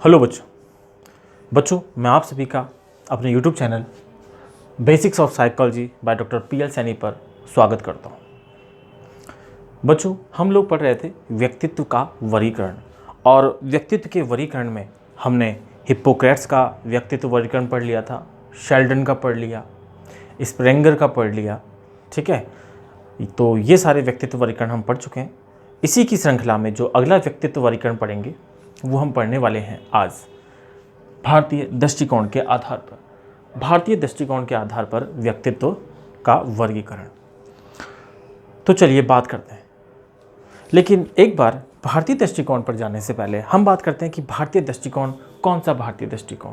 Hello बच्चों मैं आप सभी का अपने YouTube channel basics of psychology by doctor PL Saini पर स्वागत करता हूं। बच्चों हम लोग पढ़ रहे थे व्यक्तित्व का वर्गीकरण, और व्यक्तित्व के वर्गीकरण में हमने हिप्पोक्रेट्स का व्यक्तित्व वर्गीकरण पढ़ लिया था, शेल्डन का पढ़ लिया, स्प्रेंगर का पढ़ लिया। ठीक है, तो ये सारे व्यक्तित्व वर्गीकरण हम पढ़ चुके हैं। इसी की श्रृंखला में जो अगला व्यक्तित्व वर्गीकरण पढ़ेंगे वो हम पढ़ने वाले हैं आज भारतीय दृष्टिकोण के आधार पर। भारतीय दृष्टिकोण के आधार पर व्यक्तित्व का वर्गीकरण। तो चलिए बात करते हैं, लेकिन एक बार भारतीय दृष्टिकोण पर जाने से पहले हम बात करते हैं कि भारतीय दृष्टिकोण कौन सा भारतीय दृष्टिकोण।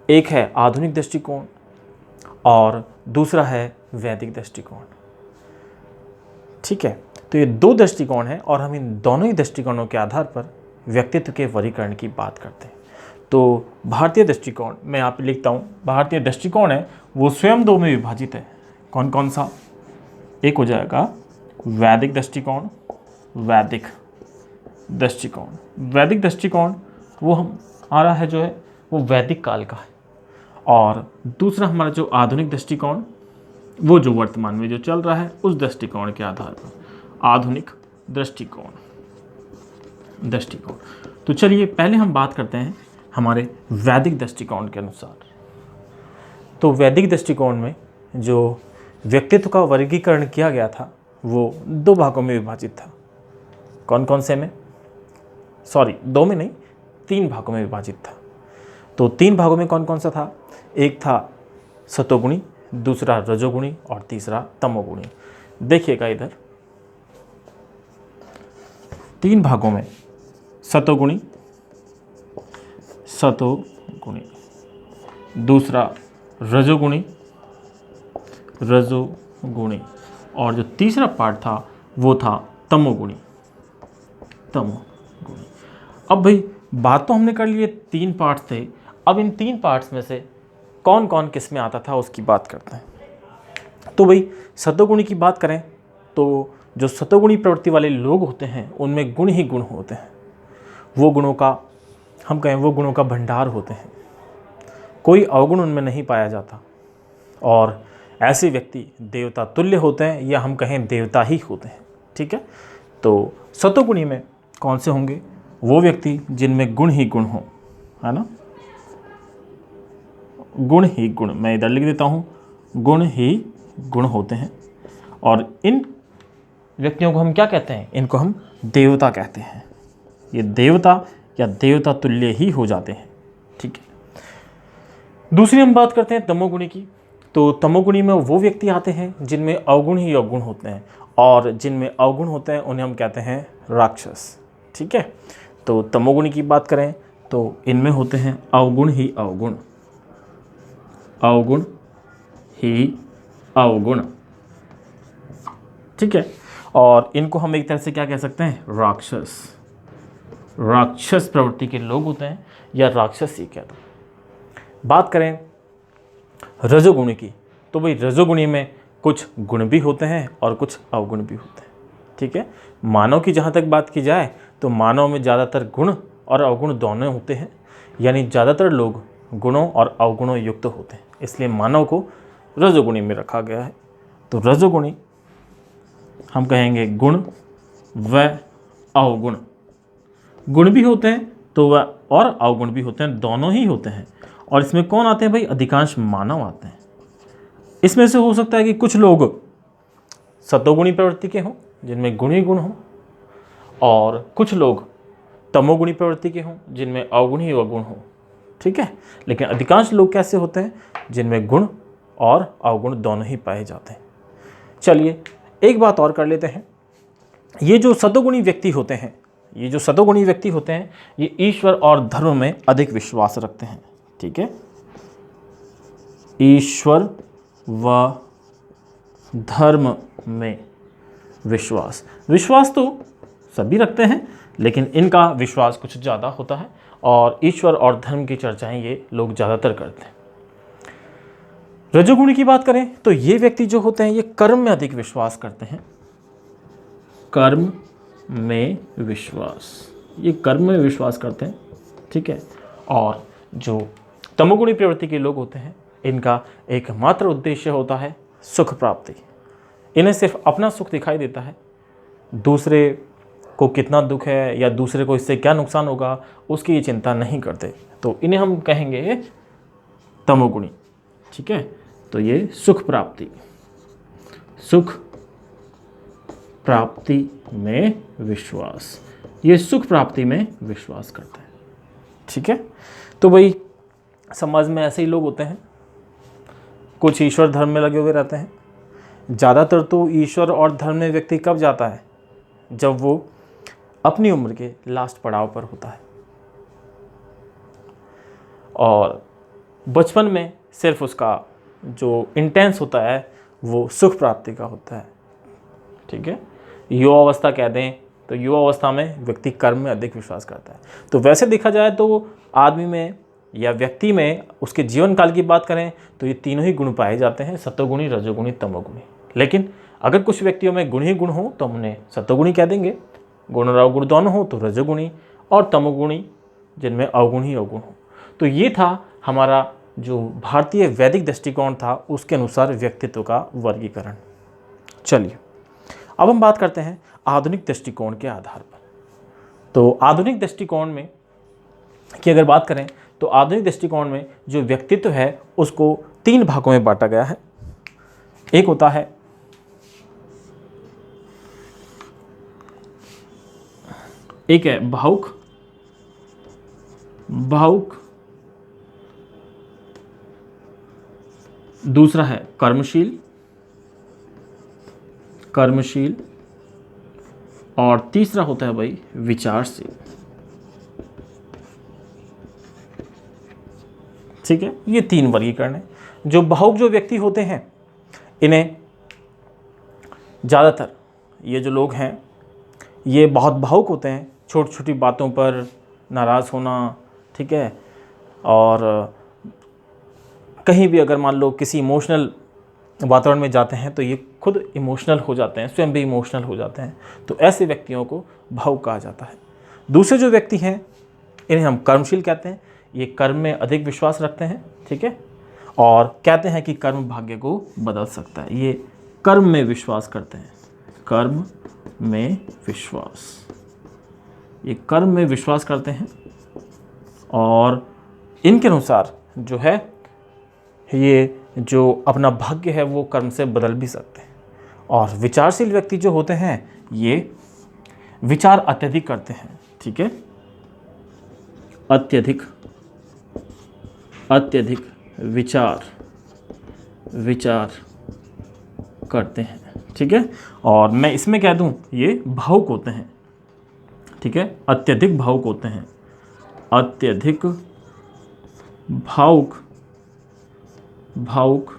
एक है आधुनिक दृष्टिकोण और दूसरा है वैदिक दृष्टिकोण। ठीक है, तो ये दो दृष्टिकोण हैं और हम इन दोनों ही दृष्टिकोणों के आधार पर व्यक्तित्व के वर्गीकरण की बात करते हैं। तो भारतीय दृष्टिकोण मैं यहाँ पे लिखता हूँ, भारतीय दृष्टिकोण है वो स्वयं दो में विभाजित है। कौन कौन सा? एक हो जाएगा वैदिक दृष्टिकोण, वैदिक दृष्टिकोण। वैदिक दृष्टिकोण वो हम आ रहा है जो है वो वैदिक काल का है, और दूसरा हमारा जो आधुनिक दृष्टिकोण वो जो वर्तमान में जो चल रहा है उस दृष्टिकोण के आधार पर आधुनिक दृष्टिकोण। तो चलिए पहले हम बात करते हैं हमारे वैदिक दृष्टिकोण के अनुसार। तो वैदिक दृष्टिकोण में जो व्यक्तित्व का वर्गीकरण किया गया था वो दो भागों में विभाजित था। कौन कौन से में? सॉरी, दो में नहीं, तीन भागों में विभाजित था। तो तीन भागों में कौन कौन सा था? एक था सतोगुणी, दूसरा रजोगुणी और तीसरा तमोगुणी। देखिएगा इधर, तीन भागों में सतोगुणी, दूसरा रजोगुणी, और जो तीसरा पार्ट था वो था तमोगुणी। अब भाई बात तो हमने कर ली है, तीन पार्ट्स थे। अब इन तीन पार्ट्स में से कौन कौन किस में आता था उसकी बात करते हैं। तो भाई सतोगुणी की बात करें तो जो सतोगुणी प्रवृत्ति वाले लोग होते हैं उनमें गुण ही गुण होते हैं। वो गुणों का हम कहें वो गुणों का भंडार होते हैं, कोई अवगुण उनमें नहीं पाया जाता, और ऐसे व्यक्ति देवता तुल्य होते हैं, या हम कहें देवता ही होते हैं। ठीक है, तो सतोगुणी में कौन से होंगे? वो व्यक्ति जिनमें गुण ही गुण हो, है ना, गुण ही गुण। मैं इधर लिख देता हूँ, गुण ही गुण होते हैं, और इन व्यक्तियों को हम क्या कहते हैं? इनको हम देवता कहते हैं। ये देवता या देवता तुल्य ही हो जाते हैं। ठीक है, दूसरी हम बात करते हैं तमोगुणी की। तो तमोगुणी में वो व्यक्ति आते हैं जिनमें अवगुण ही अवगुण होते हैं, और जिनमें अवगुण होते हैं उन्हें हम कहते हैं राक्षस। ठीक है, तो तमोगुणी की बात करें तो इनमें होते हैं अवगुण ही अवगुण, अवगुण ही अवगुण। ठीक है, और इनको हम एक तरह से क्या कह सकते हैं? राक्षस प्रवृत्ति के लोग होते हैं, या राक्षस ही कहते हैं। बात करें रजोगुणी की, तो भाई रजोगुणी में कुछ गुण भी होते हैं और कुछ अवगुण भी होते हैं। ठीक है, मानव की जहाँ तक बात की जाए तो मानव में ज़्यादातर गुण और अवगुण दोनों होते हैं, यानी ज़्यादातर लोग गुणों और अवगुणों युक्त होते हैं, इसलिए मानव को रजोगुणी में रखा गया है। तो रजोगुणी हम कहेंगे गुण व अवगुण। गुण भी होते हैं तो वह, और अवगुण भी होते हैं, दोनों ही होते हैं। और इसमें कौन आते हैं भाई? अधिकांश मानव आते हैं। इसमें से हो सकता है कि कुछ लोग सतोगुणी प्रवृत्ति के हों जिनमें गुण ही गुण हों, और कुछ लोग तमोगुणी प्रवृत्ति के हों जिनमें अवगुण ही अवगुण हों। ठीक है, लेकिन अधिकांश लोग कैसे होते हैं? जिनमें गुण और अवगुण दोनों ही पाए जाते हैं। चलिए एक बात और कर लेते हैं। ये जो सतोगुणी व्यक्ति होते हैं, ये ईश्वर और धर्म में अधिक विश्वास रखते हैं। ठीक है, ईश्वर व धर्म में विश्वास तो सभी रखते हैं, लेकिन इनका विश्वास कुछ ज़्यादा होता है, और ईश्वर और धर्म की चर्चाएं ये लोग ज़्यादातर करते हैं। रजोगुणी की बात करें तो ये व्यक्ति जो होते हैं ये कर्म में अधिक विश्वास करते हैं। कर्म में विश्वास, ये कर्म में विश्वास करते हैं। ठीक है। और जो तमोगुणी प्रवृत्ति के लोग होते हैं, इनका एकमात्र उद्देश्य होता है सुख प्राप्ति। इन्हें सिर्फ अपना सुख दिखाई देता है, दूसरे को कितना दुख है या दूसरे को इससे क्या नुकसान होगा उसकी ये चिंता नहीं करते। तो इन्हें हम कहेंगे तमोगुणी, ठीक है। तो ये सुख प्राप्ति में विश्वास, ये सुख प्राप्ति में विश्वास करते हैं, ठीक है। तो भाई समाज में ऐसे ही लोग होते हैं, कुछ ईश्वर धर्म में लगे हुए रहते हैं। ज़्यादातर तो ईश्वर और धर्म में व्यक्ति कब जाता है, जब वो अपनी उम्र के लास्ट पड़ाव पर होता है और बचपन में सिर्फ उसका जो इंटेंस होता है वो सुख प्राप्ति का होता है, ठीक है। युवा अवस्था कह दें तो युवा अवस्था में व्यक्ति कर्म में अधिक विश्वास करता है। तो वैसे देखा जाए तो आदमी में या व्यक्ति में उसके जीवन काल की बात करें तो ये तीनों ही गुण पाए जाते हैं, सत्वगुणी, रजोगुणी, तमोगुणी। लेकिन अगर कुछ व्यक्तियों में गुण ही गुण हो तो हम उन्हें सत्वगुणी कह देंगे, गुण और अवगुण दोनों हो तो रजोगुणी, और तमोगुणी जिनमें अवगुण ही अवगुण हो। तो ये था हमारा जो भारतीय वैदिक दृष्टिकोण था, उसके अनुसार व्यक्तित्व का वर्गीकरण। चलिए अब हम बात करते हैं आधुनिक दृष्टिकोण के आधार पर। तो आधुनिक दृष्टिकोण में की अगर बात करें तो आधुनिक दृष्टिकोण में जो व्यक्तित्व है उसको 3 भागों में बांटा गया है। एक होता है भावुक, दूसरा है कर्मशील, और तीसरा होता है भाई विचारशील, ठीक है। ये 3 वर्गीकरण है। जो भावुक जो व्यक्ति होते हैं, इन्हें ज़्यादातर ये जो लोग हैं ये बहुत भावुक होते हैं, छोटी छोटी बातों पर नाराज़ होना, ठीक है। और कहीं भी अगर मान लो किसी इमोशनल वातावरण में जाते हैं तो ये खुद इमोशनल हो जाते हैं, स्वयं भी इमोशनल हो जाते हैं। तो ऐसे व्यक्तियों को भावुक कहा जाता है। दूसरे जो व्यक्ति हैं इन्हें हम कर्मशील कहते हैं। ये कर्म में अधिक विश्वास रखते हैं, ठीक है, और कहते हैं कि कर्म भाग्य को बदल सकता है। ये कर्म में विश्वास करते हैं, कर्म में विश्वास, ये कर्म में विश्वास करते हैं और इनके अनुसार जो है ये जो अपना भाग्य है वो कर्म से बदल भी सकते हैं। और विचारशील व्यक्ति जो होते हैं ये विचार अत्यधिक करते हैं, ठीक है, अत्यधिक विचार करते हैं, ठीक है। और मैं इसमें कह दूं ये भावुक होते हैं, ठीक है, अत्यधिक भावुक होते हैं, अत्यधिक भावुक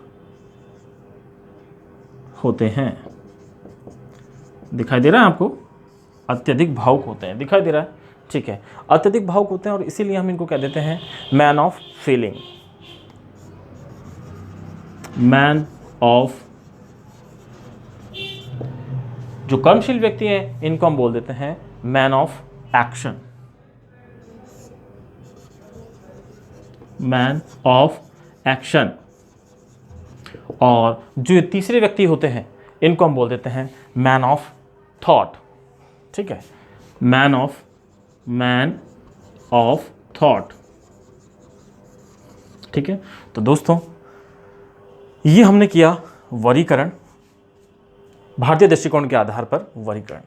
होते हैं। दिखाई दे रहा है आपको? अत्यधिक भावुक होते हैं, दिखाई दे रहा है, ठीक है। अत्यधिक भावुक होते हैं और इसीलिए हम इनको कह देते हैं man of feeling, man of. जो कर्मशील व्यक्ति हैं इनको हम बोल देते हैं man of action, man of action. और जो तीसरे व्यक्ति होते हैं इनको हम बोल देते हैं मैन ऑफ थॉट, ठीक है, मैन ऑफ थॉट, ठीक है। तो दोस्तों ये हमने किया वर्गीकरण, भारतीय दृष्टिकोण के आधार पर वर्गीकरण।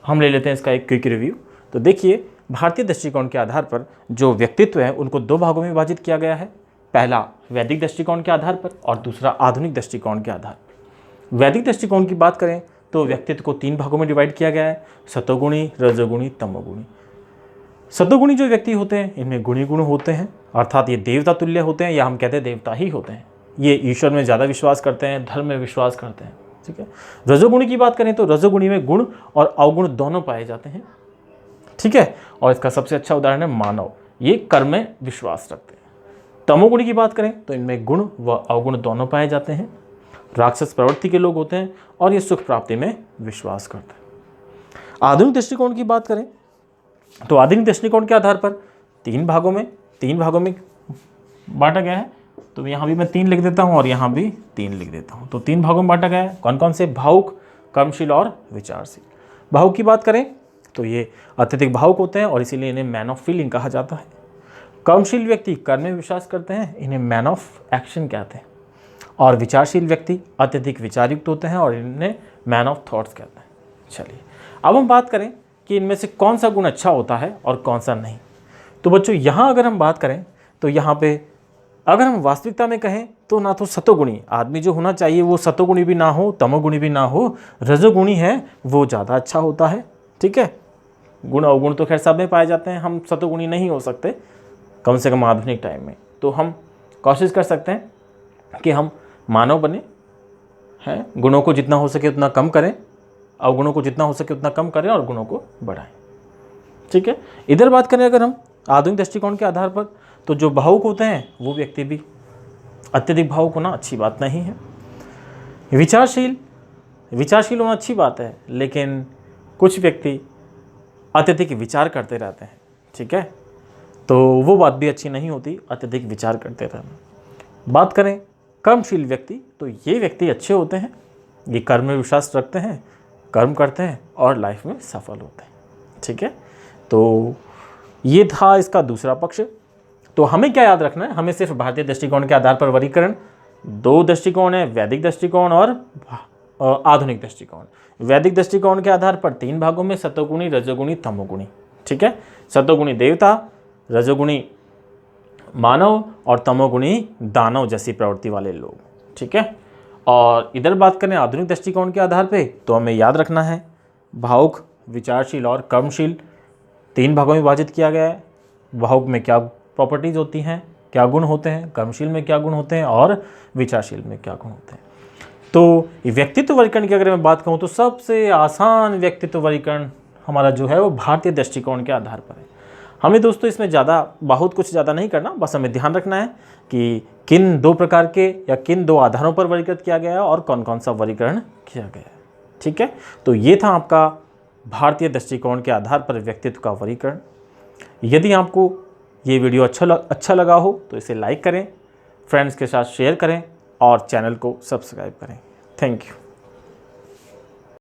हम ले लेते हैं इसका एक क्विक रिव्यू। तो देखिए भारतीय दृष्टिकोण के आधार पर जो व्यक्तित्व है उनको 2 भागों में विभाजित किया गया है। पहला वैदिक दृष्टिकोण के आधार पर और दूसरा आधुनिक दृष्टिकोण के आधार पर। वैदिक दृष्टिकोण की बात करें तो व्यक्तित्व को 3 भागों में डिवाइड किया गया है, सतोगुणी, रजोगुणी, तमोगुणी। सतोगुणी जो व्यक्ति होते हैं इनमें गुणी गुण होते हैं, अर्थात ये देवता तुल्य होते हैं, या हम कहते हैं देवता ही होते हैं। ये ईश्वर में ज़्यादा विश्वास करते हैं, धर्म में विश्वास करते हैं, ठीक है। रजोगुणी की बात करें तो रजोगुणी में गुण और अवगुण दोनों पाए जाते हैं, ठीक है। और इसका सबसे अच्छा उदाहरण है मानव, ये कर्म में विश्वास रखते हैं। तमोगुणी की बात करें तो इनमें गुण व अवगुण दोनों पाए जाते हैं, राक्षस प्रवृत्ति के लोग होते हैं और ये सुख प्राप्ति में विश्वास करते हैं। आधुनिक दृष्टिकोण की बात करें तो आधुनिक दृष्टिकोण के आधार पर तीन भागों में बांटा गया है। तो यहाँ भी मैं 3 लिख देता हूँ और यहाँ भी 3 लिख देता हूँ। तो 3 भागों में बांटा गया है। कौन कौन से? भावुक, कर्मशील और विचारशील। भावुक की बात करें तो ये अत्यधिक भावुक होते हैं और इसीलिए इन्हें मैन ऑफ फीलिंग कहा जाता है। कर्मशील व्यक्ति कर्म में विश्वास करते हैं, इन्हें मैन ऑफ एक्शन कहते हैं। और विचारशील व्यक्ति अत्यधिक विचारयुक्त होते हैं और इन्हें मैन ऑफ थॉट्स कहते हैं। चलिए अब हम बात करें कि इनमें से कौन सा गुण अच्छा होता है और कौन सा नहीं। तो बच्चों यहाँ अगर हम बात करें तो यहाँ पे अगर हम वास्तविकता में कहें तो ना तो सतोगुणी आदमी जो होना चाहिए वो सतोगुणी भी ना हो, तमोगुणी भी ना हो, रजोगुणी है वो ज़्यादा अच्छा होता है। ठीक है, गुण अवगुण तो खैर सब में पाए जाते हैं, हम सतोगुणी नहीं हो सकते कम से कम आधुनिक टाइम में। तो हम कोशिश कर सकते हैं कि हम मानव बने हैं, गुणों को जितना हो सके उतना कम करें, अवगुणों को जितना हो सके उतना कम करें और गुणों को बढ़ाएं। ठीक है, इधर बात करें अगर हम आधुनिक दृष्टिकोण के आधार पर तो जो भावुक होते हैं वो व्यक्ति भी अत्यधिक भावुक होना अच्छी बात नहीं है। विचारशील होना अच्छी बात है, लेकिन कुछ व्यक्ति अत्यधिक विचार करते रहते हैं। ठीक है, तो वो बात भी अच्छी नहीं होती, अत्यधिक विचार करते रहना। बात करें कर्मशील व्यक्ति तो ये व्यक्ति अच्छे होते हैं, ये कर्म में विश्वास रखते हैं, कर्म करते हैं और लाइफ में सफल होते हैं। ठीक है, तो ये था इसका दूसरा पक्ष। तो हमें क्या याद रखना है? हमें सिर्फ भारतीय दृष्टिकोण के आधार पर वर्गीकरण 2 दृष्टिकोण है, वैदिक दृष्टिकोण और आधुनिक दृष्टिकोण। वैदिक दृष्टिकोण के आधार पर 3 भागों में सतोगुणी, रजोगुणी, तमोगुणी। ठीक है, सतोगुणी देवता, रजोगुणी मानव और तमोगुणी दानव जैसी प्रवृत्ति वाले लोग। ठीक है, और इधर बात करें आधुनिक दृष्टिकोण के आधार पे तो हमें याद रखना है भावुक, विचारशील और कर्मशील 3 भागों में विभाजित किया गया है। भावुक में क्या प्रॉपर्टीज़ होती हैं, क्या गुण होते हैं, कर्मशील में क्या गुण होते हैं और विचारशील में क्या गुण होते हैं। तो व्यक्तित्व वर्गीकरण की अगर मैं बात कहूँ तो सबसे आसान व्यक्तित्व वर्गीकरण हमारा जो है वो भारतीय दृष्टिकोण के आधार पर है। हमें दोस्तों इसमें बहुत कुछ ज़्यादा नहीं करना, बस हमें ध्यान रखना है कि किन 2 प्रकार के या किन 2 आधारों पर वर्गीकृत किया गया है और कौन कौन सा वर्गीकरण किया गया है। ठीक है, तो ये था आपका भारतीय दृष्टिकोण के आधार पर व्यक्तित्व का वर्गीकरण। यदि आपको ये वीडियो अच्छा लगा हो तो इसे लाइक करें, फ्रेंड्स के साथ शेयर करें और चैनल को सब्सक्राइब करें। Thank you.